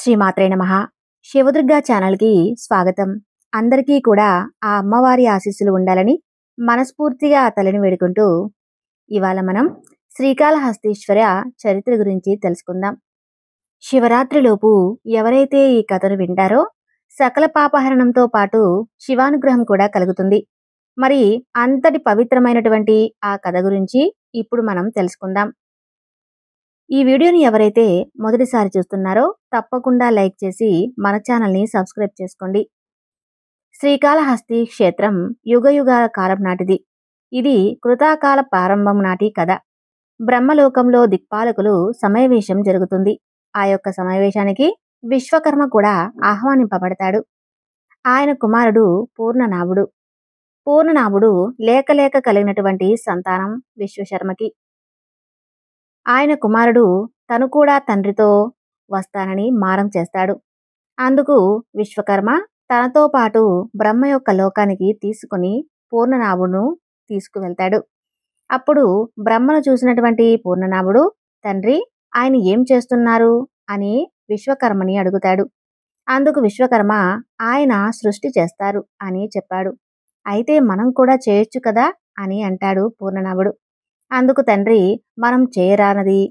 శ్రీమాత్రే నమః. శివదుర్గా ఛానల్కి స్వాగతం. అందరికీ కూడా ఆ అమ్మవారి ఆశీస్సులు ఉండాలని మనస్ఫూర్తిగా ఆ తల్లిని వేడుకుంటూ ఇవాళ మనం శ్రీకాళహస్తీశ్వర చరిత్ర గురించి తెలుసుకుందాం. శివరాత్రిలోపు ఎవరైతే ఈ కథను వింటారో సకల పాపహరణంతో పాటు శివానుగ్రహం కూడా కలుగుతుంది. మరి అంతటి పవిత్రమైనటువంటి ఆ కథ గురించి ఇప్పుడు మనం తెలుసుకుందాం. ఈ వీడియోని ఎవరైతే మొదటిసారి చూస్తున్నారో తప్పకుండా లైక్ చేసి మన ఛానల్ని సబ్స్క్రైబ్ చేసుకోండి. శ్రీకాళహస్తి క్షేత్రం యుగయుగాల కాలం నాటిది. ఇది కృతాకాల ప్రారంభం నాటి కథ. బ్రహ్మలోకంలో దిక్పాలకులు సమావేశం జరుగుతుంది. ఆ యొక్క సమావేశానికి విశ్వకర్మ కూడా ఆహ్వానింపబడతాడు. ఆయన కుమారుడు పూర్ణనాభుడు. పూర్ణనాభుడు లేక కలిగినటువంటి సంతానం విశ్వశర్మకి. ఆయన కుమారుడు తను కూడా తండ్రితో వస్తానని మారం చేస్తాడు. అందుకు విశ్వకర్మ తనతో పాటు బ్రహ్మ యొక్క లోకానికి తీసుకుని పూర్ణనాభుడును తీసుకువెళ్తాడు. అప్పుడు బ్రహ్మను చూసినటువంటి పూర్ణనాభుడు, తండ్రి ఆయన ఏం చేస్తున్నారు అని విశ్వకర్మని అడుగుతాడు. అందుకు విశ్వకర్మ ఆయన సృష్టి చేస్తారు అని చెప్పాడు. అయితే మనం కూడా చేయొచ్చు కదా అని అంటాడు పూర్ణనాభుడు. అందుకు తండ్రి, మనం చేయరానది,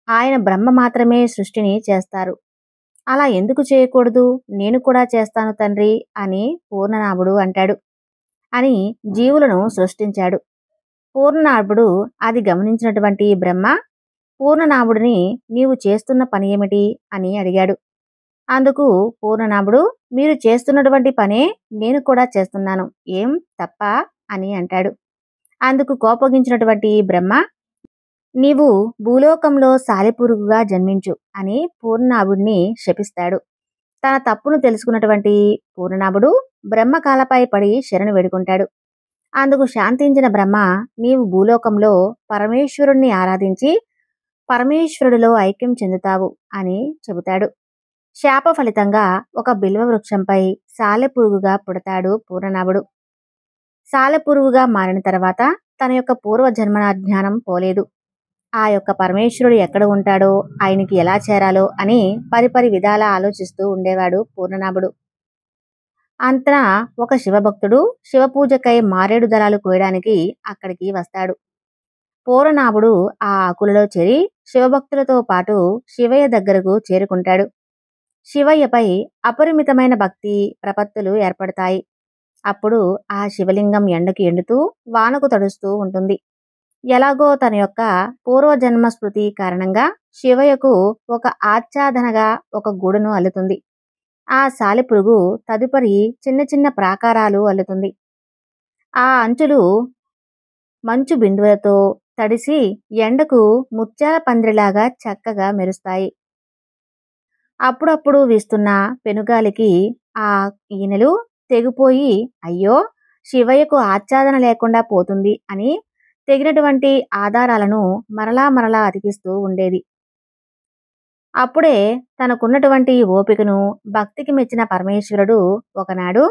ఆయన బ్రహ్మ మాత్రమే సృష్టిని చేస్తారు, అలా ఎందుకు చేయకూడదు, నేను కూడా చేస్తాను తండ్రి అని పూర్ణనాభుడు అంటాడు. అని జీవులను సృష్టించాడు. పూర్ణనాభుడు అది గమనించినటువంటి బ్రహ్మ పూర్ణనాభుడిని నీవు చేస్తున్న పని ఏమిటి అని అడిగాడు. అందుకు పూర్ణనాభుడు, మీరు చేస్తున్నటువంటి పనే నేను కూడా చేస్తున్నాను, ఏం తప్ప అని అంటాడు. అందుకు కోపగించినటువంటి బ్రహ్మ, నీవు భూలోకంలో సాలెపురుగుగా జన్మించు అని పూర్ణనాభుడిని శపిస్తాడు. తన తప్పును తెలుసుకున్నటువంటి పూర్ణనాభుడు బ్రహ్మకాలపై పడి శరణు వేడుకుంటాడు. అందుకు శాంతించిన బ్రహ్మ, నీవు భూలోకంలో పరమేశ్వరుణ్ణి ఆరాధించి పరమేశ్వరుడిలో ఐక్యం చెందుతావు అని చెబుతాడు. శాప ఫలితంగా ఒక బిల్వ వృక్షంపై సాలెపురుగుగా పుడతాడు పూర్ణనాభుడు. సాలెపురుగుగా మారిన తర్వాత తన యొక్క పూర్వజన్మ జ్ఞానం పోలేదు. ఆ యొక్క పరమేశ్వరుడు ఎక్కడ ఉంటాడో, ఆయనకి ఎలా చేరాలో అని పరిపరి విధాల ఆలోచిస్తూ ఉండేవాడు పూర్ణనాభుడు. అంతనా ఒక శివభక్తుడు శివపూజకై మారేడు దళాలు కోయడానికి అక్కడికి వస్తాడు. పూర్ణనాభుడు ఆ ఆకులలో చేరి శివభక్తులతో పాటు శివయ్య దగ్గరకు చేరుకుంటాడు. శివయ్యపై అపరిమితమైన భక్తి ప్రపత్తులు ఏర్పడతాయి. అప్పుడు ఆ శివలింగం ఎండకు ఎండుతూ వానకు తడుస్తూ ఉంటుంది. ఎలాగో తన యొక్క పూర్వజన్మ స్మృతి కారణంగా శివయ్యకు ఒక ఆచ్ఛాదనగా ఒక గూడును అల్లుతుంది. ఆ సాలెపురుగు తదుపరి చిన్న చిన్న ప్రాకారాలు అల్లుతుంది. ఆ అంచులు మంచు బిందువులతో తడిసి ఎండకు ముత్యాల పందిరిలాగా చక్కగా మెరుస్తాయి. అప్పుడప్పుడు వీస్తున్న పెనుగాలికి ఆ ఈనెలు తెగిపోయి, అయ్యో శివయ్యకు ఆచ్ఛాదన లేకుండా పోతుంది అని తెగినటువంటి ఆధారాలను మరలా అతికిస్తూ ఉండేది. అప్పుడే తనకున్నటువంటి ఓపికను భక్తికి మెచ్చిన పరమేశ్వరుడు ఒకనాడు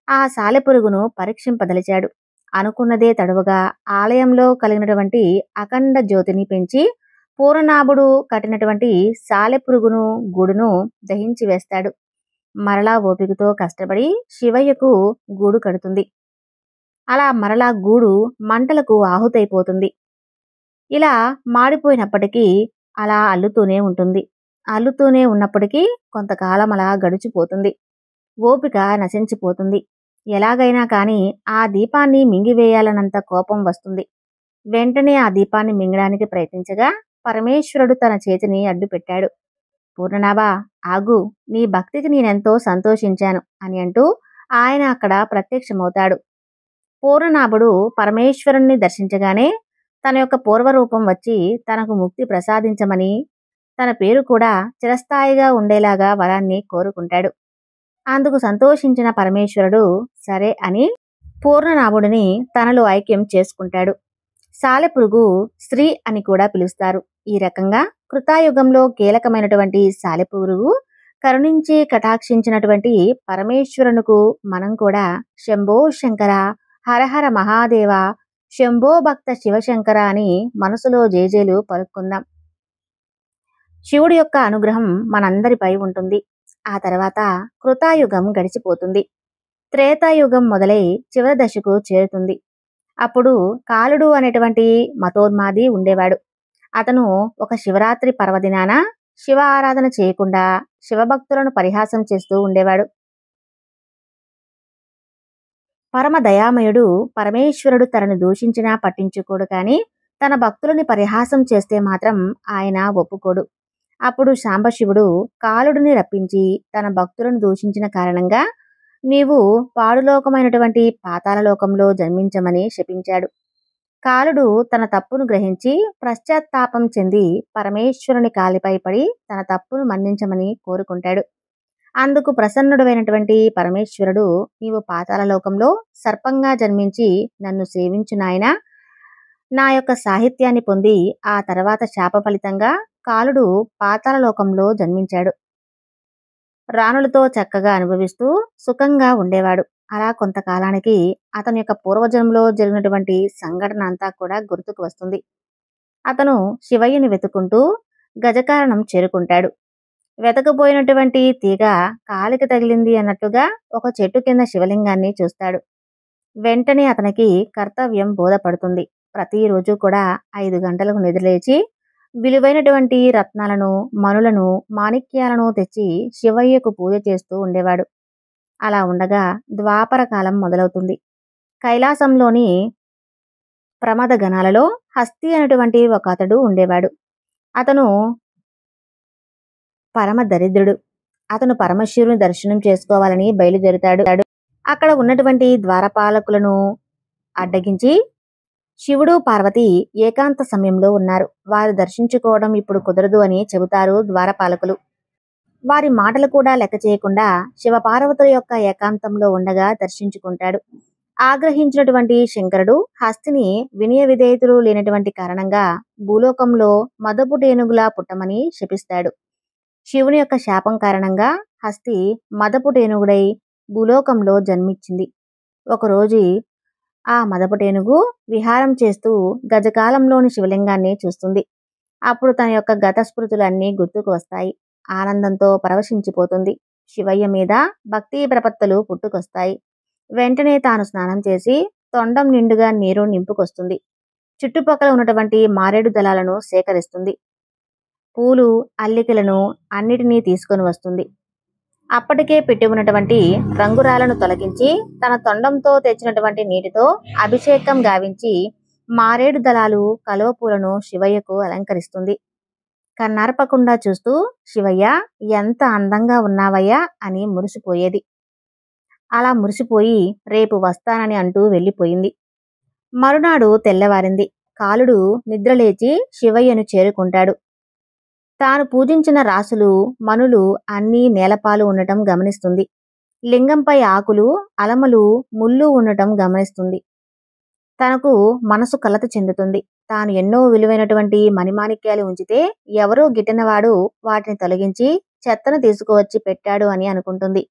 ఆ సాలెపురుగును పరీక్షింపదలిచాడు. అనుకున్నదే తడువుగా ఆలయంలో కలిగినటువంటి అఖండ జ్యోతిని పెంచి పూర్ణనాభుడు కట్టినటువంటి సాలెపురుగును గూడును దహించి వేస్తాడు. మరలా ఓపికతో కష్టపడి శివయ్యకు గూడు కడుతుంది. అలా మరలా గూడు మంటలకు ఆహుతైపోతుంది. ఇలా మాడిపోయినప్పటికీ అలా అల్లుతూనే ఉంటుంది. అల్లుతూనే ఉన్నప్పటికీ కొంతకాలం అలా గడిచిపోతుంది. ఓపిక నశించిపోతుంది. ఎలాగైనా కానీ ఆ దీపాన్ని మింగివేయాలన్నంత కోపం వస్తుంది. వెంటనే ఆ దీపాన్ని మింగడానికి ప్రయత్నించగా పరమేశ్వరుడు తన చేతిని అడ్డుపెట్టాడు. పూర్ణనాభా, ఆగు, నీ భక్తికి నేనెంతో సంతోషించాను అని అంటూ ఆయన అక్కడ ప్రత్యక్షమవుతాడు. పూర్ణనాభుడు పరమేశ్వరుణ్ణి దర్శించగానే తన యొక్క పూర్వరూపం వచ్చి తనకు ముక్తి ప్రసాదించమని, తన పేరు కూడా చిరస్థాయిగా ఉండేలాగా వరాన్ని కోరుకుంటాడు. అందుకు సంతోషించిన పరమేశ్వరుడు సరే అని పూర్ణనాభుడిని తనలో ఐక్యం చేసుకుంటాడు. సాలెపురుగు స్త్రీ అని కూడా పిలుస్తారు. ఈ రకంగా కృతాయుగంలో కీలకమైనటువంటి సాలెపురుగు కరుణించి కటాక్షించినటువంటి పరమేశ్వరునుకు మనం కూడా శంభో శంకర, హరహర మహాదేవ, శంభో భక్త శివశంకర అని మనసులో జేజేలు పలుక్కుందాం. శివుడి యొక్క అనుగ్రహం మనందరిపై ఉంటుంది. ఆ తర్వాత కృతాయుగం గడిచిపోతుంది. త్రేతాయుగం మొదలై చివరి దశకు చేరుతుంది. అప్పుడు కాలుడు అనేటువంటి మతోన్మాది ఉండేవాడు. అతను ఒక శివరాత్రి పర్వదినాన శివ ఆరాధన చేయకుండా శివభక్తులను పరిహాసం చేస్తూ ఉండేవాడు. పరమ దయామయుడు పరమేశ్వరుడు తనను దూషించినా పట్టించుకోడు, కానీ తన భక్తులని పరిహాసం చేస్తే మాత్రం ఆయన ఒప్పుకోడు. అప్పుడు శాంబశివుడు కాలుడిని రప్పించి తన భక్తులను దూషించిన కారణంగా నీవు పాడులోకమైనటువంటి పాతాళలోకంలో జన్మించమని శపించాడు. కాలుడు తన తప్పును గ్రహించి పశ్చాత్తాపం చెంది పరమేశ్వరుని కాలిపై పడి తన తప్పును మన్నించమని కోరుకుంటాడు. అందుకు ప్రసన్నుడైనటువంటి పరమేశ్వరుడు, నీవు పాతాళలోకంలో సర్పంగా జన్మించి నన్ను సేవించు నాయనా. నా యొక్క సాహిత్యాన్ని పొంది ఆ తర్వాత శాప ఫలితంగా కాలుడు పాతాళలోకంలో జన్మించాడు. రాణులతో చక్కగా అనుభవిస్తూ సుఖంగా ఉండేవాడు. అలా కొంతకాలానికి అతని యొక్క పూర్వజన్మలో జరిగినటువంటి సంఘటన అంతా కూడా గుర్తుకు వస్తుంది. అతను శివయ్యని వెతుకుంటూ గజకారణం చేరుకుంటాడు. వెతకపోయినటువంటి తీగ కాలికి తగిలింది అన్నట్లుగా ఒక చెట్టు కింద శివలింగాన్ని చూస్తాడు. వెంటనే అతనికి కర్తవ్యం బోధపడుతుంది. ప్రతిరోజు కూడా 5 గంటలకు నిద్రలేచి విలువైనటువంటి రత్నాలను, మణులను, మాణిక్యాలను తెచ్చి శివయ్యకు పూజ చేస్తూ ఉండేవాడు. అలా ఉండగా ద్వాపర కాలం మొదలవుతుంది. కైలాసంలోని ప్రమద గణాలలో హస్తి అనేటువంటి ఒక అతడు ఉండేవాడు. అతను పరమ దరిద్రుడు. అతను పరమశివుని దర్శనం చేసుకోవాలని బయలుదేరుతాడు. అక్కడ ఉన్నటువంటి ద్వారపాలకులను అడ్డగించి శివుడు, పార్వతి ఏకాంత సమయంలో ఉన్నారు, వారు దర్శించుకోవడం ఇప్పుడు కుదరదు అని చెబుతారు ద్వారపాలకులు. వారి మాటలు కూడా లెక్క చేయకుండా శివపార్వతుల యొక్క ఏకాంతంలో ఉండగా దర్శించుకుంటాడు. ఆగ్రహించినటువంటి శంకరుడు హస్తిని వినయ విధేయతలు లేనటువంటి కారణంగా భూలోకంలో మదపు టేనుగులా పుట్టమని శపిస్తాడు. శివుని యొక్క శాపం కారణంగా హస్తి మదపు టేనుగుడై భూలోకంలో జన్మించింది. ఒకరోజు ఆ మదపు టేనుగు విహారం చేస్తూ గజకాలంలోని శివలింగాన్ని చూస్తుంది. అప్పుడు తన యొక్క గత స్మృతులన్నీ గుర్తుకు వస్తాయి. ఆనందంతో పరవశించిపోతుంది. శివయ్య మీద భక్తి ప్రపత్తులు పుట్టుకొస్తాయి. వెంటనే తాను స్నానం చేసి తొండం నిండుగా నీరు నింపుకొస్తుంది. చుట్టుపక్కల ఉన్నటువంటి మారేడు దళాలను సేకరిస్తుంది. పూలు, అల్లికలను అన్నిటినీ తీసుకొని వస్తుంది. అప్పటికే పెట్టి ఉన్నటువంటి రంగురాలను తొలగించి తన తొండంతో తెచ్చినటువంటి నీటితో అభిషేకం గావించి మారేడు దళాలు, కలువ పూలను శివయ్యకు అలంకరిస్తుంది. కన్నార్పకుండా చూస్తూ శివయ్య ఎంత అందంగా ఉన్నావయ్యా అని మురిసిపోయేది. అలా మురిసిపోయి రేపు వస్తానని అంటూ వెళ్ళిపోయింది. మరునాడు తెల్లవారింది. కాలుడు నిద్రలేచి శివయ్యను చేరుకుంటాడు. తాను పూజించిన రాసులు, మణులు అన్నీ నేలపాలు ఉండటం గమనిస్తుంది. లింగంపై ఆకులు, అలమలు, ముళ్ళు ఉండటం గమనిస్తుంది. తనకు మనసు కలత చెందుతుంది. తాను ఎన్నో విలువైనటువంటి మణిమాణిక్యాలు ఉంచితే ఎవరో గిట్టినవాడు వాటిని తొలగించి చెత్తను తీసుకువచ్చి పెట్టాడు అని అనుకుంటుంది.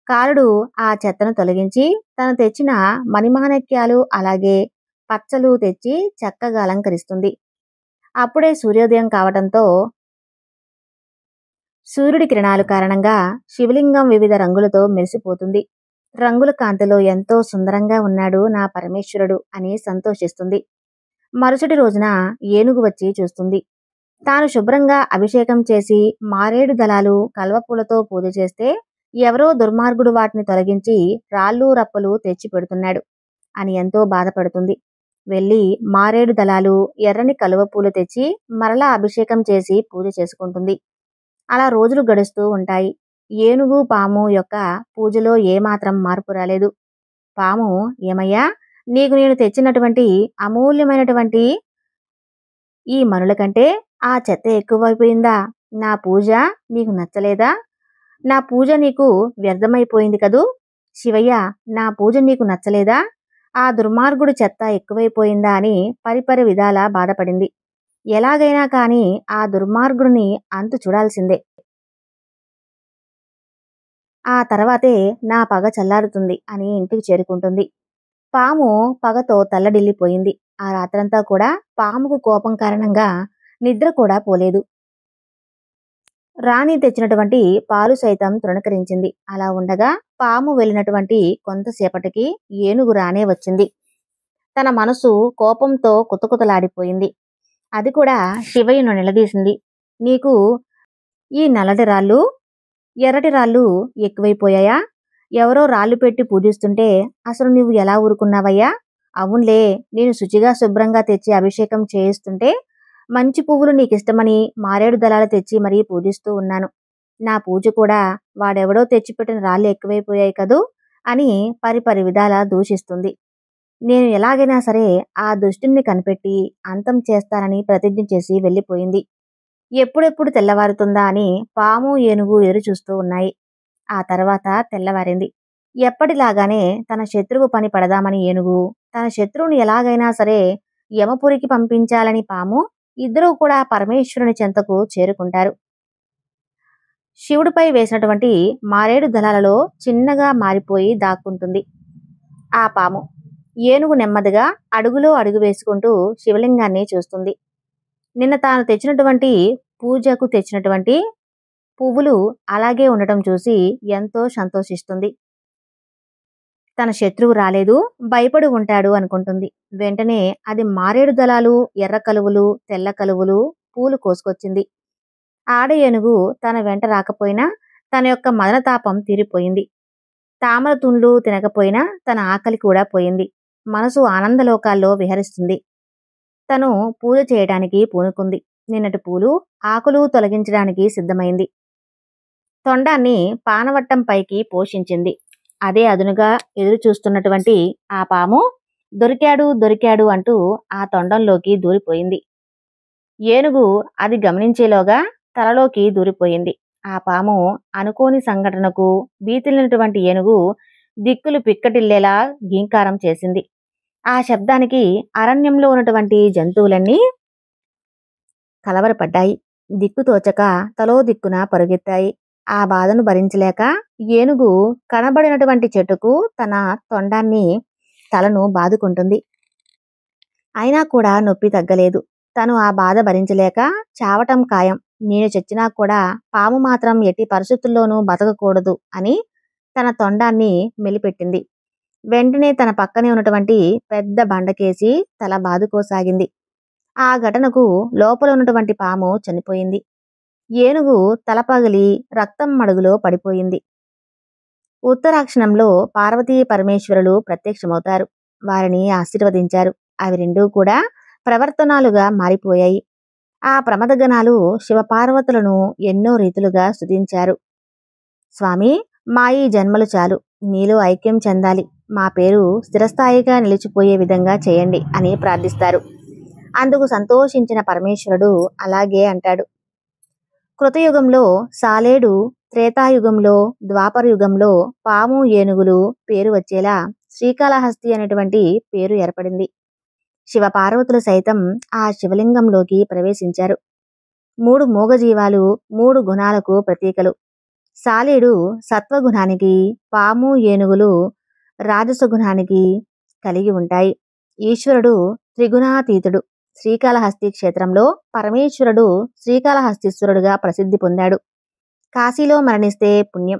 కాలుడు ఆ చెత్తను తొలగించి తను తెచ్చిన మణిమాణిక్యాలు అలాగే పచ్చలు తెచ్చి చక్కగా అలంకరిస్తుంది. అప్పుడే సూర్యోదయం కావటంతో సూర్యుడి కిరణాలు కారణంగా శివలింగం వివిధ రంగులతో మెరిసిపోతుంది. రంగుల కాంతిలో ఎంతో సుందరంగా ఉన్నాడు నా పరమేశ్వరుడు అని సంతోషిస్తుంది. మరుసటి రోజున ఏనుగు వచ్చి చూస్తుంది. తాను శుభ్రంగా అభిషేకం చేసి మారేడు దళాలు, కల్వపూలతో పూజ చేస్తే ఎవరో దుర్మార్గుడు వాటిని తొలగించి రాళ్ళు, రప్పలు తెచ్చి పెడుతున్నాడు అని ఎంతో బాధపడుతుంది. వెళ్ళి మారేడు దళాలు, ఎర్రని కలువ పూలు తెచ్చి మరలా అభిషేకం చేసి పూజ చేసుకుంటుంది. అలా రోజులు గడుస్తూ ఉంటాయి. ఏనుగు, పాము యొక్క పూజలో ఏమాత్రం మార్పు రాలేదు. పాము, ఏమయ్యా, నీకు నేను తెచ్చినటువంటి అమూల్యమైనటువంటి ఈ మనుల కంటే ఆ చెత్త ఎక్కువైపోయిందా? నా పూజ నీకు నచ్చలేదా? నా పూజ నీకు వ్యర్థమైపోయింది కదూ? శివయ్య, నా పూజ నీకు నచ్చలేదా? ఆ దుర్మార్గుడు చెత్త ఎక్కువైపోయిందా అని పరిపరి విధాలా బాధపడింది. ఎలాగైనా కాని ఆ దుర్మార్గుడిని అంతు చూడాల్సిందే. ఆ తర్వాతే నా పగ చల్లారుతుంది అని ఇంటికి చేరుకుంటుంది. పాము పగతో తల్లడిల్లిపోయింది. ఆ రాత్రంతా కూడా పాముకు కోపం కారణంగా నిద్ర కూడా పోలేదు. రాణి తెచ్చినటువంటి పాలు సైతం తృణకరించింది. అలా ఉండగా పాము వెళ్ళినటువంటి కొంతసేపటికి ఏనుగు రానే వచ్చింది. తన మనసు కోపంతో కుతకుతలాడిపోయింది. అది కూడా శివయ్యను నిలదీసింది. నీకు ఈ నల్లటి రాళ్ళు, ఎర్రటి రాళ్ళు ఎక్కువైపోయాయా? ఎవరో రాళ్ళు పెట్టి పూజిస్తుంటే అసలు నువ్వు ఎలా ఊరుకున్నావయ్యా? అవునులే, నేను శుచిగా శుభ్రంగా తెచ్చి అభిషేకం చేయిస్తుంటే మంచి పువ్వులు నీకిష్టమని మారేడు దళాలు తెచ్చి మరీ పూజిస్తూ ఉన్నాను. నా పూజ కూడా వాడెవడో తెచ్చిపెట్టిన రాళ్ళు ఎక్కువైపోయాయి కదూ అని పరిపరి విధాల దూషిస్తుంది. నేను ఎలాగైనా సరే ఆ దుష్టుణ్ణి కనిపెట్టి అంతం చేస్తానని ప్రతిజ్ఞ చేసి వెళ్ళిపోయింది. ఎప్పుడెప్పుడు తెల్లవారుతుందా అని పాము ఏనుగు ఎదురు చూస్తూ ఉన్నాయి. ఆ తర్వాత తెల్లవారింది. ఎప్పటిలాగానే తన శత్రువు పని పడదామని ఏనుగు, తన శత్రువుని ఎలాగైనా సరే యమపురికి పంపించాలని పాము, ఇద్దరూ కూడా పరమేశ్వరుని చెంతకు చేరుకుంటారు. శివుడిపై వేసినటువంటి మారేడు దళాలలో చిన్నగా మారిపోయి దాక్కుంటుంది ఆ పాము. ఏనుగు నెమ్మదిగా అడుగులో అడుగు వేసుకుంటూ శివలింగాన్ని చూస్తుంది. నిన్న తాను తెచ్చినటువంటి పూజకు తెచ్చినటువంటి పువ్వులు అలాగే ఉండటం చూసి ఎంతో సంతోషిస్తుంది. తన శత్రువు రాలేదు, భయపడి ఉంటాడు అనుకుంటుంది. వెంటనే అది మారేడు దళాలు, ఎర్ర కలువులు, తెల్ల కలువులు, పూలు కోసుకొచ్చింది. ఆడ ఏనుగు తన వెంట రాకపోయినా తన యొక్క మదనతాపం తీరిపోయింది. తామర తుండ్లు తినకపోయినా తన ఆకలి కూడా పోయింది. మనసు ఆనందలోకాల్లో విహరిస్తుంది. తను పూజ చేయడానికి పూనుకుంది. నిన్నటి పూలు, ఆకులు తొలగించడానికి సిద్ధమైంది. తొండాన్ని పానవట్టం పైకి పోషించింది. అదే అదునుగా ఎదురు చూస్తున్నటువంటి ఆ పాము దొరికాడు దొరికాడు అంటూ ఆ తొండంలోకి దూరిపోయింది. ఏనుగు అది గమనించేలోగా తలలోకి దూరిపోయింది. ఆ పాము అనుకోని సంఘటనకు భీతిల్లినటువంటి ఏనుగు దిక్కులు పిక్కటిల్లేలా గీంకారం చేసింది. ఆ శబ్దానికి అరణ్యంలో ఉన్నటువంటి జంతువులన్నీ కలవరపడ్డాయి. దిక్కుతోచక తలో దిక్కున పరుగెత్తాయి. ఆ బాధను భరించలేక ఏనుగు కనబడినటువంటి చెట్టుకు తన తొండాన్ని తలను బాదుకుంటుంది. అయినా కూడా నొప్పి తగ్గలేదు. తను ఆ బాధ భరించలేక చావటం ఖాయం, నేను చచ్చినా కూడా పాము మాత్రం ఎట్టి పరిస్థితుల్లోనూ బతకకూడదు అని తన తొండాన్ని మెలిపెట్టింది. వెంటనే తన పక్కనే ఉన్నటువంటి పెద్ద బండకేసి తల బాదుకోసాగింది. ఆ ఘటనకు లోపల ఉన్నటువంటి పాము చనిపోయింది. ఏనుగు తల పగిలి రక్తం మడుగులో పడిపోయింది. ఉత్తరాక్షణంలో పార్వతీ పరమేశ్వరులు ప్రత్యక్షమవుతారు. వారిని ఆశీర్వదించారు. అవి రెండూ కూడా ప్రవర్తనాలుగా మారిపోయాయి. ఆ ప్రమదగణాలు శివపార్వతులను ఎన్నో రీతులుగా స్తుతించారు. స్వామి, మా ఈ జన్మలు చాలు, నీలో ఐక్యం చెందాలి, మా పేరు స్థిరస్థాయిగా నిలిచిపోయే విధంగా చేయండి అని ప్రార్థిస్తారు. అందుకు సంతోషించిన పరమేశ్వరుడు అలాగే అంటాడు. కృతయుగంలో సాలేడు, త్రేతాయుగంలో, ద్వాపర యుగంలో పాము ఏనుగులు పేరు వచ్చేలా శ్రీకాళహస్తి అనేటువంటి పేరు ఏర్పడింది. శివపార్వతులు సైతం ఆ శివలింగంలోకి ప్రవేశించారు. 3 మూగజీవాలు 3 గుణాలకు ప్రతీకలు. సాలేడు సత్వగుణానికి, పాము ఏనుగులు రాజస గుణానికి కలిగి ఉంటాయి. ఈశ్వరుడు త్రిగుణాతీతుడు. శ్రీకాళహస్తి క్షేత్రంలో పరమేశ్వరుడు శ్రీకాళహస్తీశ్వరుడుగా ప్రసిద్ధి పొందాడు. కాశీలో మరణిస్తే పుణ్యం,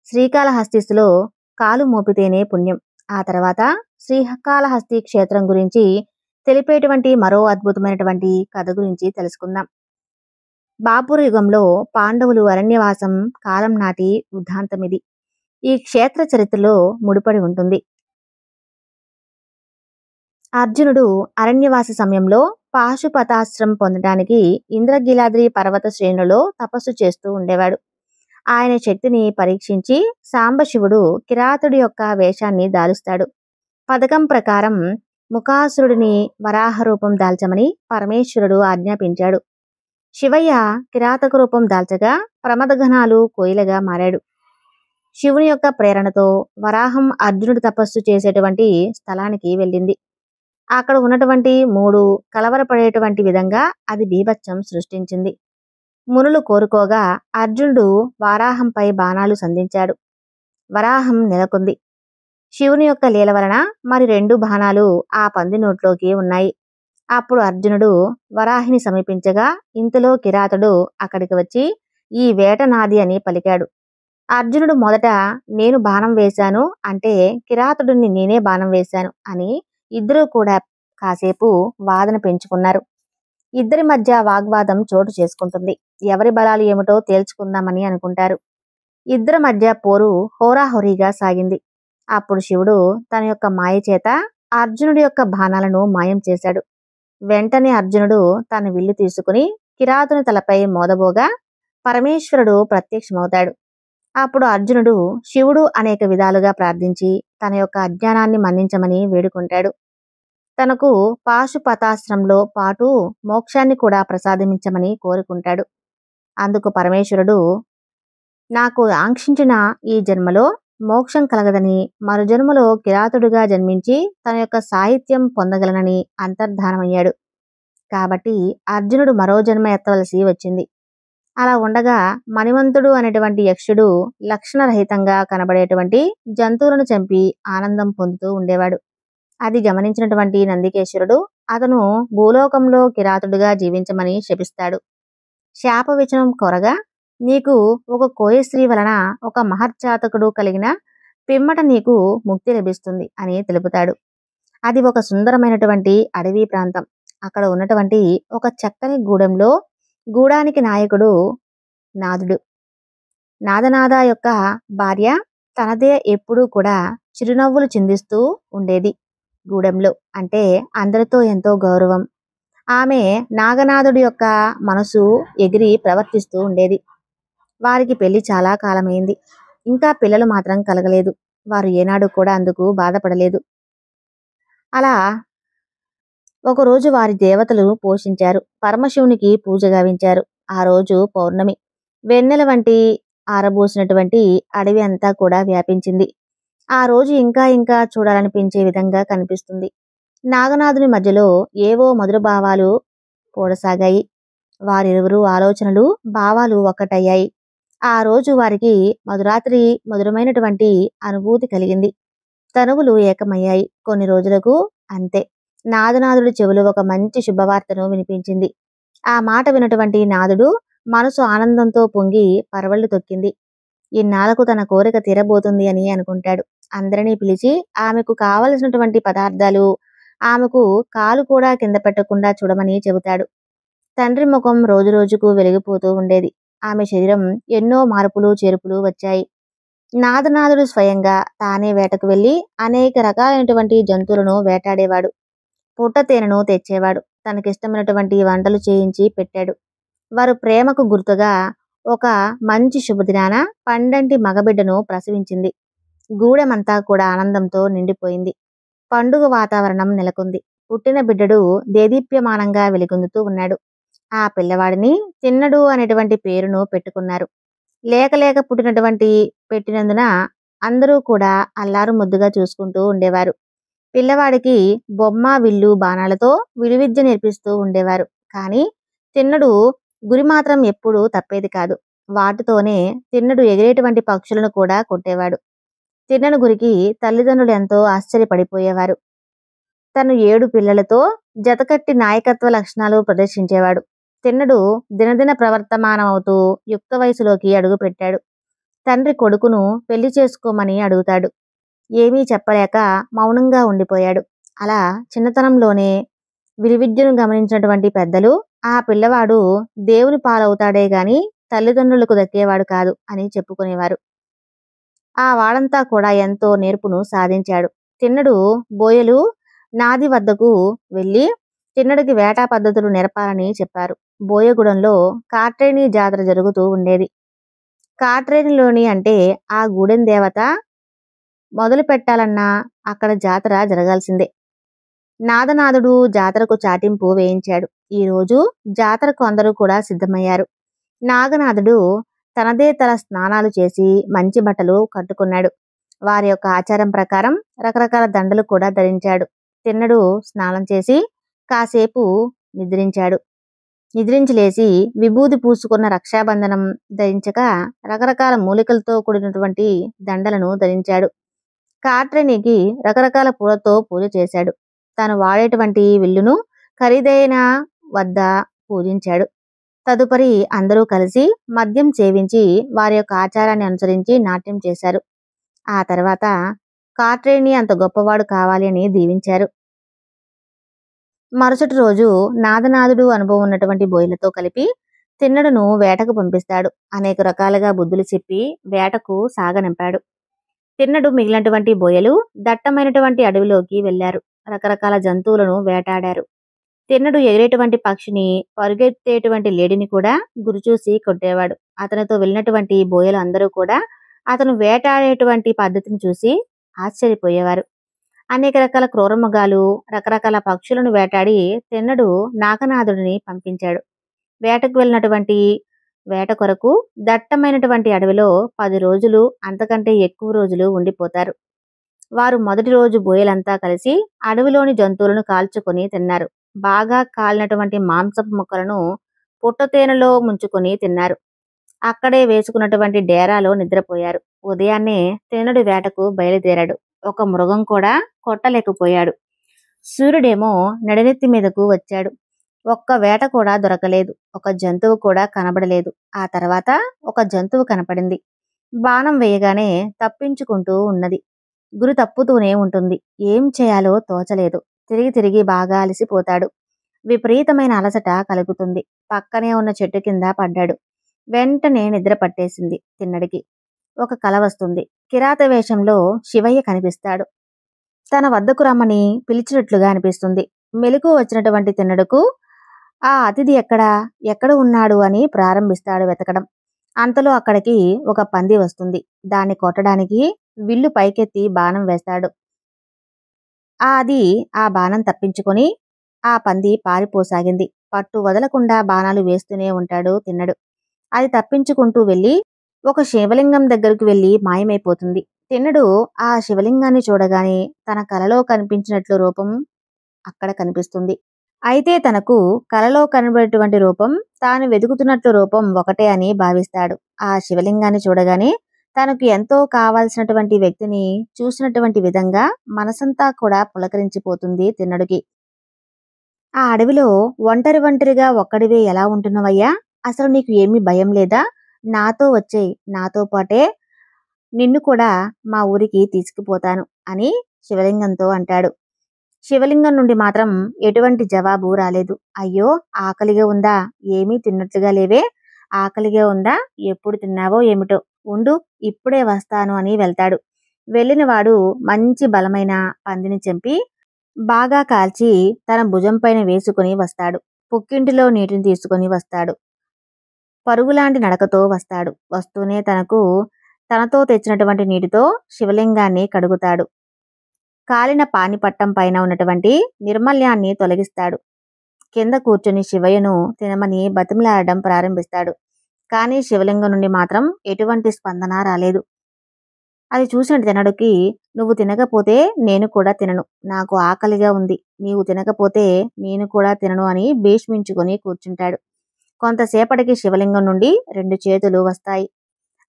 శ్రీకాళహస్తిలో కాలు మోపితేనే పుణ్యం. ఆ తర్వాత శ్రీకాళహస్తి క్షేత్రం గురించి తెలిపేటువంటి మరో అద్భుతమైనటువంటి కథ గురించి తెలుసుకుందాం. బాపుర యుగంలో పాండవులు అరణ్యవాసం కాలం నాటి వృద్ధాంతమిది. ఈ క్షేత్ర చరిత్రలో ముడిపడి ఉంటుంది. అర్జునుడు అరణ్యవాస సమయంలో పాశుపతాస్త్రం పొందడానికి ఇంద్రగిలాద్రి పర్వత శ్రేణులలో తపస్సు చేస్తూ ఉండేవాడు. ఆయన శక్తిని పరీక్షించి సాంబశివుడు కిరాతుడి యొక్క వేషాన్ని దాలుస్తాడు. పథకం ప్రకారం ముఖాసురుడిని వరాహ రూపం దాల్చమని పరమేశ్వరుడు ఆజ్ఞాపించాడు. శివయ్య కిరాతక రూపం దాల్చగా ప్రమదగణాలు కోయిలగా మారాడు. శివుని యొక్క ప్రేరణతో వరాహం అర్జునుడు తపస్సు చేసేటువంటి స్థలానికి వెళ్ళింది. అక్కడ ఉన్నటువంటి 3 కలవరపడేటువంటి విధంగా అది బీభత్సం సృష్టించింది. మునులు కోరుకోగా అర్జునుడు వరాహంపై బాణాలు సంధించాడు. వరాహం నెలకొంది. శివుని యొక్క లీల వలన మరి 2 బాణాలు ఆ పంది నోట్లోకి ఉన్నాయి. అప్పుడు అర్జునుడు వరాహిని సమీపించగా ఇంతలో కిరాతుడు అక్కడికి వచ్చి ఈ వేట నాది అని పలికాడు. అర్జునుడు మొదట నేను బాణం వేశాను అంటే కిరాతుడిని నేనే బాణం వేశాను అని ఇద్దరూ కూడా కాసేపు వాదన పెంచుకున్నారు. ఇద్దరి మధ్య వాగ్వాదం చోటు చేసుకుంటుంది. ఎవరి బలాలు ఏమిటో తేల్చుకుందామని అనుకుంటారు. ఇద్దరి మధ్య పోరు హోరాహోరీగా సాగింది. అప్పుడు శివుడు తన యొక్క మాయ చేత అర్జునుడి యొక్క బాణాలను మాయం చేశాడు. వెంటనే అర్జునుడు తన విల్లు తీసుకుని కిరాతుని తలపై మోదబోగా పరమేశ్వరుడు ప్రత్యక్షమవుతాడు. అప్పుడు అర్జునుడు శివుడు అనేక విధాలుగా ప్రార్థించి తన యొక్క అజ్ఞానాన్ని మన్నించమని వేడుకుంటాడు. తనకు పాశుపతాశ్రంలో పాటు మోక్షాన్ని కూడా ప్రసాదించమని కోరుకుంటాడు. అందుకు పరమేశ్వరుడు నాకు ఆంక్షించిన ఈ జన్మలో మోక్షం కలగదని మరు జన్మలో కిరాతుడుగా జన్మించి తన యొక్క సాహిత్యం పొందగలనని అంతర్ధానమయ్యాడు. కాబట్టి అర్జునుడు మరో జన్మ ఎత్తవలసి వచ్చింది. అలా ఉండగా మణిమంతుడు అనేటువంటి యక్షుడు లక్షణరహితంగా కనబడేటువంటి జంతువులను చంపి ఆనందం పొందుతూ ఉండేవాడు. అది గమనించినటువంటి నందికేశ్వరుడు అతను భూలోకంలో కిరాతుడుగా జీవించమని శపిస్తాడు. శాపవిచనం కొరగా నీకు ఒక కోయశ్రీ వలన ఒక మహర్జాతకుడు కలిగిన పిమ్మట నీకు ముక్తి లభిస్తుంది అని తెలుపుతాడు. అది ఒక సుందరమైనటువంటి అడవి ప్రాంతం. అక్కడ ఉన్నటువంటి ఒక చక్కని గూడెంలో గూడానికి నాయకుడు నాదుడు. నాదనాద యొక్క భార్య తనదే ఎప్పుడూ కూడా చిరునవ్వులు చిందిస్తూ ఉండేది. గూడెంలో అంటే అందరితో ఎంతో గౌరవం. ఆమె నాగనాథుడి యొక్క మనసు ఎగిరి ప్రవర్తిస్తూ ఉండేది. వారికి పెళ్లి చాలా కాలమైంది. ఇంకా పిల్లలు మాత్రం కలగలేదు. వారు ఏనాడు కూడా అందుకు బాధపడలేదు. అలా ఒకరోజు వారి దేవతలు పోషించారు. పరమశివునికి పూజ గావించారు. ఆ రోజు పౌర్ణమి. వెన్నెల వంటి ఆరబోసినటువంటి అడవి అంతా కూడా వ్యాపించింది. ఆ రోజు ఇంకా ఇంకా చూడాలనిపించే విధంగా కనిపిస్తుంది. నాగనాథుని మధ్యలో ఏవో మధుర భావాలు కూడసాగాయి. వారిరువురు ఆలోచనలు భావాలు ఒక్కటయ్యాయి. ఆ రోజు వారికి మధురాత్రి మధురమైనటువంటి అనుభూతి కలిగింది. తనువులు ఏకమయ్యాయి. కొన్ని రోజులకు అంతే. నాదనాథుడి చెవులు ఒక మంచి శుభవార్తను వినిపించింది. ఆ మాట వినటువంటి నాదుడు మనసు ఆనందంతో పొంగి పరవళ్లు తొక్కింది. ఇన్నాళ్లకు తన కోరిక తీరబోతుంది అని అనుకుంటాడు. అందరినీ పిలిచి ఆమెకు కావలసినటువంటి పదార్థాలు ఆమెకు కాలు కూడా కింద పెట్టకుండా చూడమని చెబుతాడు. తండ్రి ముఖం రోజురోజుకు వెలిగిపోతూ ఉండేది. ఆమె శరీరం ఎన్నో మార్పులు చేర్పులు వచ్చాయి. నాదనాథుడు స్వయంగా తానే వేటకు వెళ్లి అనేక రకాలైనటువంటి జంతువులను వేటాడేవాడు. పుట్ట తేనెను తెచ్చేవాడు. తనకిష్టమైనటువంటి వంటలు చేయించి పెట్టాడు. వారు ప్రేమకు గుర్తుగా ఒక మంచి శుభదినాన పండంటి మగబిడ్డను ప్రసవించింది. గూడెమంతా కూడా ఆనందంతో నిండిపోయింది. పండుగ వాతావరణం నెలకొంది. పుట్టిన బిడ్డడు దేదీప్యమానంగా వెలుగొందుతూ ఉన్నాడు. ఆ పిల్లవాడిని తిన్నడు అనేటువంటి పేరును పెట్టుకున్నారు. లేక లేక పుట్టినటువంటి పెట్టినందున అందరూ కూడా అల్లారు ముద్దుగా చూసుకుంటూ ఉండేవారు. పిల్లవాడికి బొమ్మ విల్లు బాణాలతో విలువిద్య నేర్పిస్తూ ఉండేవారు. కానీ తిన్నడు గురి మాత్రం ఎప్పుడూ తప్పేది కాదు. వాటితోనే తిన్నడు ఎగిరేటువంటి పక్షులను కూడా కొట్టేవాడు. తిన్నడు గురికి తల్లిదండ్రులు ఎంతో ఆశ్చర్యపడిపోయేవారు. తను 7 పిల్లలతో జతకట్టి నాయకత్వ లక్షణాలు ప్రదర్శించేవాడు. తిన్నడు దినదిన ప్రవర్తమానమవుతూ యుక్త వయసులోకి అడుగు పెట్టాడు. తండ్రి కొడుకును పెళ్లి చేసుకోమని అడుగుతాడు. ఏమీ చెప్పలేక మౌనంగా ఉండిపోయాడు. అలా చిన్నతనంలోనే విలువిద్యను గమనించినటువంటి పెద్దలు ఆ పిల్లవాడు దేవుని పాలవుతాడే గాని తల్లిదండ్రులకు దక్కేవాడు కాదు అని చెప్పుకునేవారు. ఆ వాడంతా కూడా ఎంతో నేర్పును సాధించాడు. తిన్నడు బోయలు నాది వద్దకు వెళ్ళి తిన్నడికి వేటా పద్ధతులు నేర్పాలని చెప్పారు. బోయగూడెంలో కాట్రేని జాతర జరుగుతూ ఉండేది. కాట్రేనిలోని అంటే ఆ గూడెం దేవత మొదలు పెట్టాలన్నా అక్కడ జాతర జరగాల్సిందే. నాదనాథుడు జాతరకు చాటింపు వేయించాడు. ఈ రోజు జాతరకు అందరూ కూడా సిద్ధమయ్యారు. నాగనాథుడు తనదే తల స్నానాలు చేసి మంచి బట్టలు కట్టుకున్నాడు. వారి యొక్క ఆచారం ప్రకారం రకరకాల దండలు కూడా ధరించాడు. తిన్నడు స్నానం చేసి కాసేపు నిద్రించాడు. నిద్రించి లేచి విభూది పూసుకున్న రక్షాబంధనం ధరించక రకరకాల మూలికలతో కూడినటువంటి దండలను ధరించాడు. కాట్రేనికి రకరకాల పూలతో పూజ చేశాడు. తాను వాడేటువంటి విల్లును ఖరీదైన వద్ద పూజించాడు. తదుపరి అందరూ కలిసి మద్యం సేవించి వారి యొక్క ఆచారాన్ని అనుసరించి నాట్యం చేశారు. ఆ తర్వాత కార్ట్రేని అంత గొప్పవాడు కావాలి అని దీవించారు. మరుసటి రోజు నాదనాథుడు అనుభవం ఉన్నటువంటి బోయలతో కలిపి తిన్నడును వేటకు పంపిస్తాడు. అనేక రకాలుగా బుద్ధులు చెప్పి వేటకు సాగనంపాడు. తిన్నడు మిగిలినటువంటి బోయలు దట్టమైనటువంటి అడవిలోకి వెళ్లారు. రకరకాల జంతువులను వేటాడారు. తిన్నడు ఎగిరేటువంటి పక్షిని, పరుగెత్తేటువంటి లేడిని కూడా గురిచూసి కొట్టేవాడు. అతనితో వెళ్ళినటువంటి బోయలు అందరూ కూడా అతను వేటాడేటువంటి పద్ధతిని చూసి ఆశ్చర్యపోయేవారు. అనేక రకాల క్రూరమృగాలు, రకరకాల పక్షులను వేటాడి తిన్నడు నాగనాథుడిని పంపించాడు. వేటకు వెళ్ళినటువంటి వేట కొరకు దట్టమైనటువంటి అడవిలో 10 రోజులు అంతకంటే ఎక్కువ రోజులు ఉండిపోతారు. వారు మొదటి రోజు బోయలంతా కలిసి అడవిలోని జంతువులను కాల్చుకొని తిన్నారు. బాగా కాలినటువంటి మాంసపు ముక్కలను పుట్టతేనెలో ముంచుకొని తిన్నారు. అక్కడే వేసుకున్నటువంటి డేరాలో నిద్రపోయారు. ఉదయాన్నే తిన్నడు వేటకు బయలుదేరాడు. ఒక మృగం కూడా కొట్టలేకపోయాడు. సూర్యుడేమో నడినెత్తి మీదకు వచ్చాడు. ఒక్క వేట కూడా దొరకలేదు. ఒక జంతువు కూడా కనబడలేదు. ఆ తర్వాత ఒక జంతువు కనపడింది. బాణం వేయగానే తప్పించుకుంటూ ఉన్నది. గురి తప్పుతూనే ఉంటుంది. ఏం చేయాలో తోచలేదు. తిరిగి తిరిగి బాగా అలసిపోతాడు. విపరీతమైన అలసట కలుగుతుంది. పక్కనే ఉన్న చెట్టు కింద పడ్డాడు. వెంటనే నిద్ర పట్టేసింది. తిన్నడికి ఒక కల వస్తుంది. కిరాత వేషంలో శివయ్య కనిపిస్తాడు. తన వద్దకు రమ్మని పిలిచినట్లుగా అనిపిస్తుంది. మెలకు వచ్చినటువంటి తిన్నడుకు ఆ అతిథి ఎక్కడ ఉన్నాడు అని ప్రారంభిస్తాడు వెతకడం. అంతలో అక్కడికి ఒక పంది వస్తుంది. దాన్ని కొట్టడానికి విల్లు పైకెత్తి బాణం వేస్తాడు. అది ఆ బాణం తప్పించుకొని ఆ పంది పారిపోసాగింది. పట్టు వదలకుండా బాణాలు వేస్తూనే ఉంటాడు తిన్నడు. అది తప్పించుకుంటూ వెళ్ళి ఒక శివలింగం దగ్గరకు వెళ్ళి మాయమైపోతుంది. తిన్నడు ఆ శివలింగాన్ని చూడగానే తన కలలో కనిపించినట్లు రూపం అక్కడ కనిపిస్తుంది. అయితే తనకు కలలో కనబడేటువంటి రూపం, తాను వెతుకుతున్నట్లు రూపం ఒకటే అని భావిస్తాడు. ఆ శివలింగాన్ని చూడగానే తనకు ఎంతో కావాల్సినటువంటి వ్యక్తిని చూసినటువంటి విధంగా మనసంతా కూడా పులకరించిపోతుంది తిన్నడుకి. ఆ అడవిలో ఒంటరిగా ఒక్కడివే ఎలా ఉంటున్నావయ్యా? అసలు నీకు ఏమీ భయం లేదా? నాతో వచ్చేయ్, నాతో పాటే నిన్ను కూడా మా ఊరికి తీసుకుపోతాను అని శివలింగంతో అంటాడు. శివలింగం నుండి మాత్రం ఎటువంటి జవాబు రాలేదు. అయ్యో, ఆకలిగా ఉందా? ఏమీ తిన్నట్లుగా లేవే. ఆకలిగా ఉందా? ఎప్పుడు తిన్నావో ఏమిటో, ఉండు ఇప్పుడే వస్తాను అని వెళ్తాడు. వెళ్ళిన వాడు మంచి బలమైన పందిని చంపి బాగా కాల్చి తన భుజం పైన వేసుకుని వస్తాడు. పుక్కింటిలో నీటిని తీసుకుని వస్తాడు. పరుగులాంటి నడకతో వస్తాడు. వస్తూనే తనతో తెచ్చినటువంటి నీటితో శివలింగాన్ని కడుగుతాడు. కాలిన పానిపట్టం పైన ఉన్నటువంటి నిర్మల్యాన్ని తొలగిస్తాడు. కింద కూర్చొని శివయ్యను తినమని బతిమలాడడం ప్రారంభిస్తాడు. కానీ శివలింగం నుండి మాత్రం ఎటువంటి స్పందన రాలేదు. అది చూసిన తినడుకి, నువ్వు తినకపోతే నేను కూడా తినను, నాకు ఆకలిగా ఉంది, నీవు తినకపోతే నేను కూడా తినను అని భీష్మించుకొని కూర్చుంటాడు. కొంతసేపటికి శివలింగం నుండి 2 చేతులు వస్తాయి.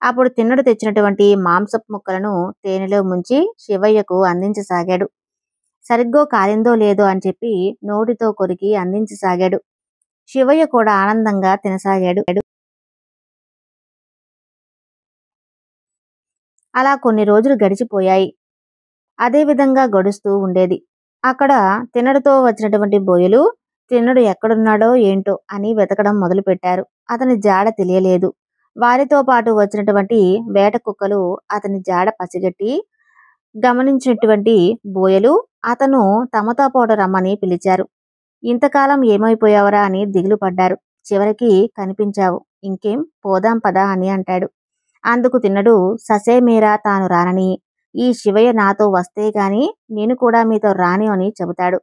అప్పుడు తిన్నడు తెచ్చినటువంటి మాంసపు ముక్కలను తేనెలో ముంచి శివయ్యకు అందించసాగాడు. సరిగ్గా కాలిందో లేదో అని చెప్పి నోటితో కొరికి అందించసాగాడు. శివయ్య కూడా ఆనందంగా తినసాగాడు. అలా కొన్ని రోజులు గడిచిపోయాయి. అదే విధంగా గడుస్తూ ఉండేది. అక్కడ తిన్నడుతో వచ్చినటువంటి బోయలు తిన్నడు ఎక్కడున్నాడో ఏంటో అని వెతకడం మొదలుపెట్టారు. అతని జాడ తెలియలేదు. వారితో పాటు వచ్చినటువంటి వేట కుక్కలు అతని జాడ పసిగట్టి గమనించినటువంటి బోయలు అతను తమతో పాటు రమ్మని పిలిచారు. ఇంతకాలం ఏమైపోయావరా అని దిగులు పడ్డారు. చివరికి కనిపించావు, ఇంకేం పోదాం పదా అని అంటాడు. అందుకు తిన్నడు ససేమీరా తాను రానని, ఈ శివయ్య నాతో వస్తే గాని నేను కూడా మీతో రాని అని చెబుతాడు.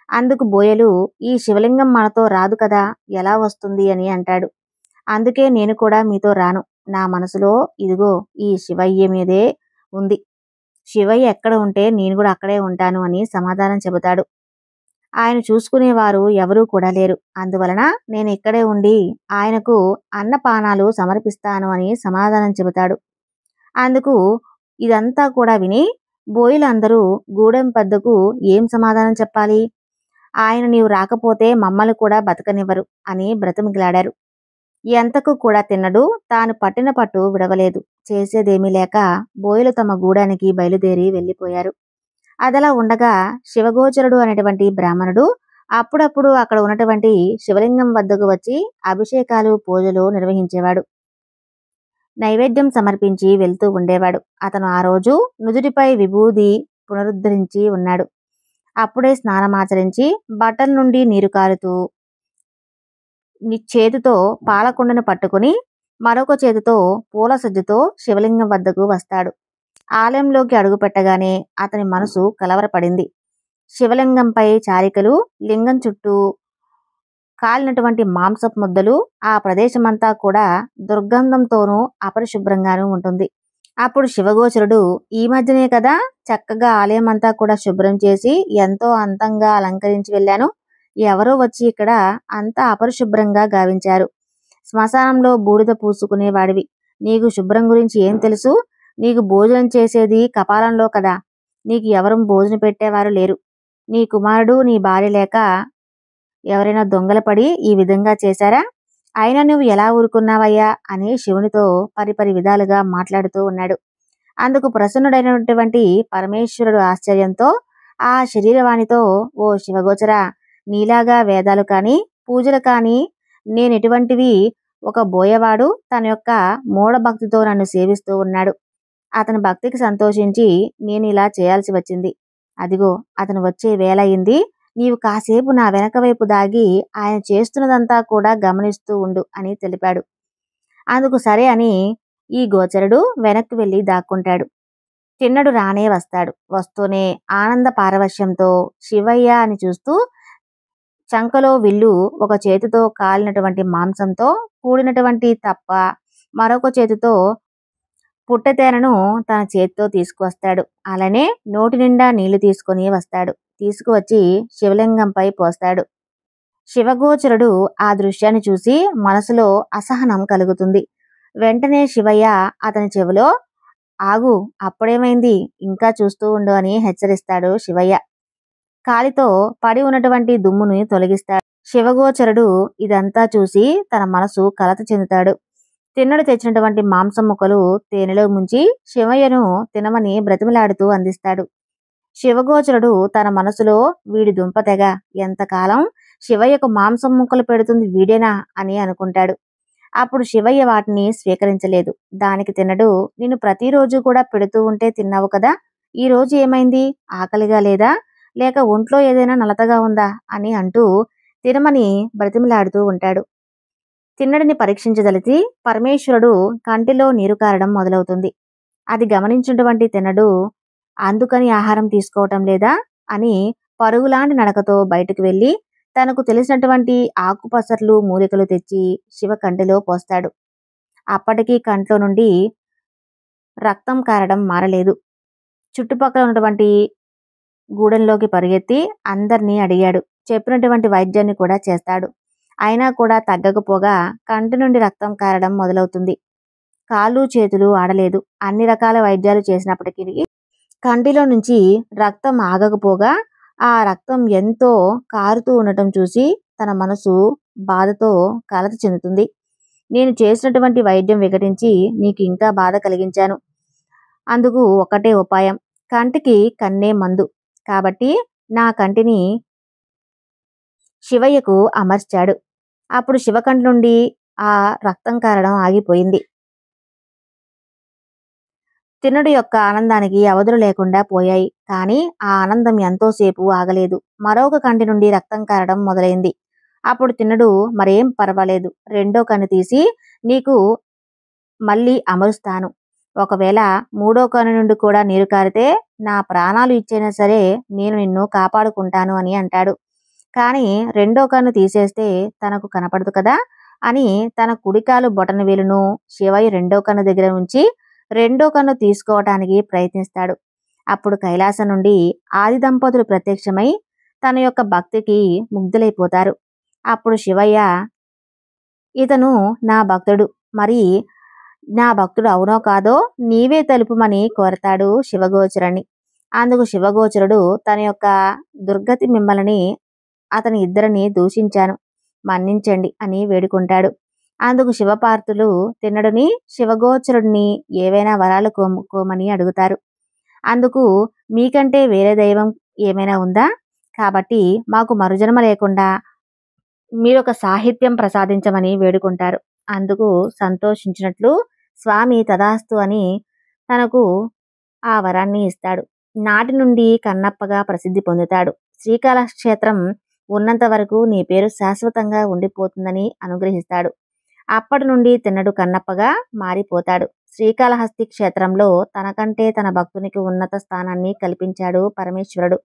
అందుకు బోయలు, ఈ శివలింగం మనతో రాదు కదా, ఎలా వస్తుంది అని అంటాడు. అందుకే నేను కూడా మీతో రాను. నా మనసులో ఇదిగో ఈ శివయ్య మీదే ఉంది. శివయ్య ఎక్కడ ఉంటే నేను కూడా అక్కడే ఉంటాను అని సమాధానం చెబుతాడు. ఆయన చూసుకునేవారు ఎవరూ కూడా లేరు. అందువలన నేను ఇక్కడే ఉండి ఆయనకు అన్నపానాలు సమర్పిస్తాను అని సమాధానం చెబుతాడు. అందుకు ఇదంతా కూడా విని బోయిలందరూ గూడెం పెద్దకు ఏం సమాధానం చెప్పాలి? ఆయన నీవు రాకపోతే మమ్మల్ని కూడా బతకనివ్వరు అని బ్రతిమిలాడారు. ఎంతకు కూడా తిన్నడు. తాను పట్టిన పట్టు విడవలేదు. చేసేదేమీ లేక బోయలు తమ గూడానికి బయలుదేరి వెళ్ళిపోయారు. అదలా ఉండగా శివగోచరుడు అనేటువంటి బ్రాహ్మణుడు అప్పుడప్పుడు అక్కడ ఉన్నటువంటి శివలింగం వద్దకు వచ్చి అభిషేకాలు పూజలు నిర్వహించేవాడు. నైవేద్యం సమర్పించి వెళ్తూ ఉండేవాడు. అతను ఆ రోజు నుదుటిపై విభూది పునరుద్ధరించి ఉన్నాడు. అప్పుడే స్నానమాచరించి బట్టల నుండి నీరు కారుతూ చేతితో పాలకుండను పట్టుకుని మరొక చేతితో పూల సజ్జతో శివలింగం వద్దకు వస్తాడు. ఆలయంలోకి అడుగుపెట్టగానే అతని మనసు కలవరపడింది. శివలింగంపై చారికలు, లింగం చుట్టూ కాలినటువంటి మాంసపు ముద్దలు, ఆ ప్రదేశమంతా కూడా దుర్గంధంతోనూ అపరిశుభ్రంగానూ ఉంటుంది. అప్పుడు శివగోచరుడు, ఈ మధ్యనే కదా చక్కగా ఆలయం అంతా కూడా శుభ్రం చేసి ఎంతో అందంగా అలంకరించి వెళ్ళాను. ఎవరో వచ్చి ఇక్కడ అంతా అపరిశుభ్రంగా గావించారు. శ్మశానంలో బూడిద పూసుకునేవాడివి. నీకు శుభ్రం గురించి ఏం తెలుసు? నీకు భోజనం చేసేది కపాలంలో కదా. నీకు ఎవరు భోజనం పెట్టేవారు లేరు. నీ కుమారుడు, నీ భార్య లేక ఎవరైనా దొంగలపడి ఈ విధంగా చేశారా? అయినా నువ్వు ఎలా ఊరుకున్నావయ్యా అని శివునితో పరిపరి విధాలుగా మాట్లాడుతూ ఉన్నాడు. అందుకు ప్రసన్నుడైనటువంటి పరమేశ్వరుడు ఆశ్చర్యంతో ఆ శరీరవాణితో, ఓ శివగోచర, నీలాగా వేదాలు కానీ పూజలు కానీ నేనెటువంటివి ఒక బోయవాడు తన యొక్క మూఢభక్తితో నన్ను సేవిస్తూ ఉన్నాడు. అతని భక్తికి సంతోషించి నేను ఇలా చేయాల్సి వచ్చింది. అదిగో అతను వచ్చే వేళ అయింది. నీవు కాసేపు నా వెనక వైపు దాగి ఆయన చేస్తున్నదంతా కూడా గమనిస్తూ ఉండు అని తెలిపాడు. అందుకు సరే అని ఈ గోచరుడు వెనక్కి వెళ్ళి దాక్కుంటాడు. తిన్నడు రానే వస్తాడు. వస్తూనే ఆనంద పారవశ్యంతో శివయ్య అని చూస్తూ చంకలో విల్లు, ఒక చేతితో కాలినటువంటి మాంసంతో కూడినటువంటి తప్ప, మరొక చేతితో పుట్టతేనను తన చేతితో తీసుకువస్తాడు. అలానే నోటి నిండా నీళ్లు తీసుకొని వస్తాడు. తీసుకువచ్చి శివలింగంపై పోస్తాడు. శివగోచరుడు ఆ దృశ్యాన్ని చూసి మనసులో అసహనం కలుగుతుంది. వెంటనే శివయ్య అతని చెవిలో, ఆగు, అప్పుడేమైంది, ఇంకా చూస్తూ ఉండు అని హెచ్చరిస్తాడు శివయ్య. కాలితో పడి ఉన్నటువంటి దుమ్ముని తొలగిస్తాడు. శివగోచరుడు ఇదంతా చూసి తన మనసు కలత చెందుతాడు. తిన్నడు తెచ్చినటువంటి మాంసం ముక్కలు తేనెలో ముంచి శివయ్యను తినమని బ్రతిమలాడుతూ అందిస్తాడు. శివగోచరుడు తన మనసులో, వీడి దుంప తెగ, ఎంతకాలం శివయ్యకు మాంసం ముక్కలు పెడుతుంది వీడేనా అని అనుకుంటాడు. అప్పుడు శివయ్య వాటిని స్వీకరించలేదు. దానికి తిన్నడు, నిన్ను ప్రతిరోజు కూడా పెడుతూ ఉంటే తిన్నావు కదా, ఈ రోజు ఏమైంది, ఆకలిగా లేదా, లేక ఒంట్లో ఏదైనా నలతగా ఉందా అని అంటూ తినమని బ్రతిమలాడుతూ ఉంటాడు. తిన్నడిని పరీక్షించదలిచి పరమేశ్వరుడు కంటిలో నీరు కారడం మొదలవుతుంది. అది గమనించినటువంటి తిన్నడు, అందుకని ఆహారం తీసుకోవటం లేదా అని పరుగులాంటి నడకతో బయటకు వెళ్ళి తనకు తెలిసినటువంటి ఆకుపసర్లు, మూలికలు తెచ్చి శివ కంటిలో పోస్తాడు. అప్పటికీ కంట్లో నుండి రక్తం కారడం మారలేదు. చుట్టుపక్కల ఉన్నటువంటి గూడెంలోకి పరిగెత్తి అందరినీ అడిగాడు. చెప్పినటువంటి వైద్యాన్ని కూడా చేస్తాడు. అయినా కూడా తగ్గకపోగా కంటి నుండి రక్తం కారడం మొదలవుతుంది. కాళ్ళు చేతులు ఆడలేదు. అన్ని రకాల వైద్యాలు చేసినప్పటికీ కంటిలో నుంచి రక్తం ఆగకపోగా ఆ రక్తం ఎంతో కారుతూ ఉండటం చూసి తన మనసు బాధతో కలత చెందుతుంది. నేను చేసినటువంటి వైద్యం వికటించి నీకు ఇంకా బాధ కలిగించాను. అందుకు ఒకటే ఉపాయం, కంటికి కన్నే మందు. కాబట్టి నా కంటిని శివయ్యకు అమర్చాడు. అప్పుడు శివకంటి నుండి ఆ రక్తం కారడం ఆగిపోయింది. తిన్నడు యొక్క ఆనందానికి అవధులు లేకుండా పోయాయి. కానీ ఆ ఆనందం ఎంతోసేపు ఆగలేదు. మరొక కంటి నుండి రక్తం కారడం మొదలైంది. అప్పుడు తిన్నడు, మరేం పర్వాలేదు, రెండో కన్ను తీసి నీకు మళ్ళీ అమరుస్తాను. ఒకవేళ మూడో కన్ను నుండి కూడా నీరు కారితే నా ప్రాణాలు ఇచ్చైనా సరే నేను నిన్ను కాపాడుకుంటాను అని అంటాడు. కానీ రెండో కన్ను తీసేస్తే తనకు కనపడదు కదా అని తన కుడికాలు బొటన వేలును శివయ్య రెండో కన్ను దగ్గర ఉంచి రెండో కన్ను తీసుకోవటానికి ప్రయత్నిస్తాడు. అప్పుడు కైలాసం నుండి ఆది దంపతులు ప్రత్యక్షమై తన యొక్క భక్తికి ముగ్ధులైపోతారు. అప్పుడు శివయ్య, ఇతను నా భక్తుడు, మరి నా భక్తుడు అవునో కాదో నీవే తెలుపుమని కోరతాడు శివగోచరుని. అందుకు శివగోచరుడు తన యొక్క దుర్గతి మిమ్మల్ని అతని ఇద్దరిని దూషించాను, మన్నించండి అని వేడుకుంటాడు. అందుకు శివపార్వతులు తిన్నడుని శివగోచరుడిని ఏవైనా వరాలు కోమని అడుగుతారు. అందుకు మీకంటే వేరే దైవం ఏమైనా ఉందా? కాబట్టి మాకు మరుజన్మ లేకుండా మీరొక సాహిత్యం ప్రసాదించమని వేడుకుంటారు. అందుకు సంతోషించినట్లు స్వామి తదాస్తు అని తనకు ఆ వరాన్ని ఇస్తాడు. నాటి నుండి కన్నప్పగా ప్రసిద్ధి పొందుతాడు. శ్రీకాళహస్త్రం ఉన్నంత వరకు నీ పేరు శాశ్వతంగా ఉండిపోతుందని అనుగ్రహిస్తాడు. అప్పటి నుండి తిన్నడు కన్నప్పగా మారిపోతాడు. శ్రీకాళహస్తి క్షేత్రంలో తనకంటే తన భక్తునికి ఉన్నత స్థానాన్ని కల్పించాడు పరమేశ్వరుడు.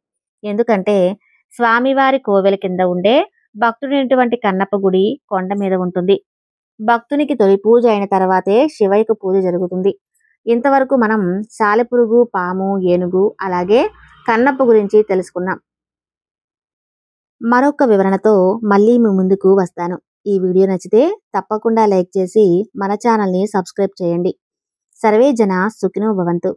ఎందుకంటే స్వామివారి కోవెల కింద ఉండే భక్తుడైనటువంటి కన్నప్ప గుడి కొండ మీద ఉంటుంది. భక్తునికి తొలి పూజ అయిన తర్వాతే శివయ్యకు పూజ జరుగుతుంది. ఇంతవరకు మనం సాలెపురుగు, పాము, ఏనుగు అలాగే కన్నప్ప గురించి తెలుసుకున్నాం. మరొక వివరణతో మళ్ళీ మీ ముందుకు వస్తాను. ఈ వీడియో నచ్చితే తప్పకుండా లైక్ చేసి మన ఛానల్ని సబ్స్క్రైబ్ చేయండి. సర్వే జన సుఖినో భవంతు.